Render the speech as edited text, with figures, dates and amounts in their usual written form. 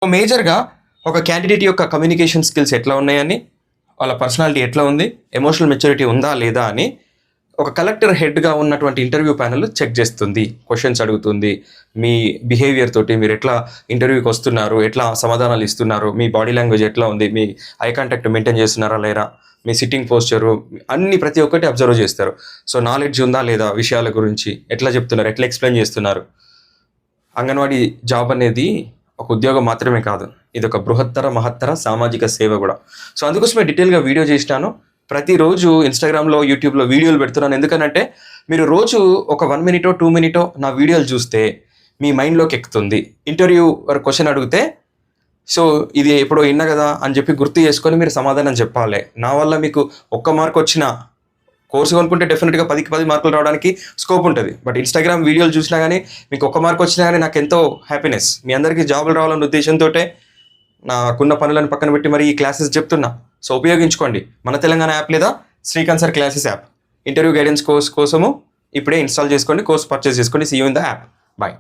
మేజర్‌గా ఒక క్యాండిడేట్ యొక్క కమ్యూనికేషన్ స్కిల్స్ ఎట్లా ఉన్నాయని, వాళ్ళ పర్సనాలిటీ ఎట్లా ఉంది, ఎమోషనల్ మెచ్యూరిటీ ఉందా లేదా అని ఒక కలెక్టర్ హెడ్‌గా ఉన్నటువంటి ఇంటర్వ్యూ ప్యానెల్ చెక్ చేస్తుంది. క్వెషన్స్ అడుగుతుంది. మీ బిహేవియర్ తోటి మీరు ఎట్లా ఇంటర్వ్యూకి వస్తున్నారు, ఎట్లా సమాధానాలు ఇస్తున్నారు, మీ బాడీ లాంగ్వేజ్ ఎట్లా ఉంది, మీ ఐ కాంటాక్ట్ మెయింటైన్ చేస్తున్నారా లేరా, మీ సిట్టింగ్ పోస్చరు అన్ని ప్రతి ఒక్కటి అబ్జర్వ్ చేస్తారు. సో నాలెడ్జ్ ఉందా లేదా విషయాల గురించి, ఎట్లా చెప్తున్నారు, ఎట్లా ఎక్స్‌ప్లెయిన్ చేస్తున్నారు. అంగన్వాడీ జాబ్ అనేది ఒక ఉద్యోగం మాత్రమే కాదు. ఇది ఒక బృహత్తర, మహత్తర సామాజిక సేవ కూడా. సో అందుకోసమే డీటెయిల్‌గా వీడియో చేసినాను. ప్రతిరోజు ఇన్‌స్టాగ్రామ్‌లో, యూట్యూబ్‌లో వీడియోలు పెడుతున్నాను. ఎందుకనంటే మీరు రోజు ఒక 1 మినిటో, 2 మినిటో నా వీడియోలు చూస్తే మీ మైండ్‌లోకి ఎక్కుతుంది. ఇంటర్వ్యూ క్వెషన్ అడిగితే సో ఇది ఎప్పుడో ఇన్నా కదా అని చెప్పి గుర్తు చేసుకొని మీరు సమాధానం చెప్పాలి. నా వల్ల మీకు ఒక్క మార్క్ వచ్చినా కోర్సు కొనుక్కుంటే డెఫినెట్‌గా 10కి 10 మార్కులు రావడానికి స్కోప్ ఉంటుంది. బట్ ఇన్‌స్టాగ్రామ్ వీడియోలు చూసినా గానీ మీకు ఒక్క మార్క్ వచ్చినా గానీ నాకెంతో హ్యాపీనెస్. మీ అందరికీ జాబులు రావాలన్న ఉద్దేశంతోటే నాకున్న పనులను పక్కన పెట్టి మరి ఈ క్లాసెస్ చెప్తున్నా. సో ఉపయోగించుకోండి. మన తెలంగాణ యాప్ లేదా Srikanth sir classes app. Interview guidance course కోసము ఇప్పుడే ఇన్‌స్టాల్ చేసుకోండి. కోర్స్ పర్చేస్ చేసుకోండి. See you in the app. By.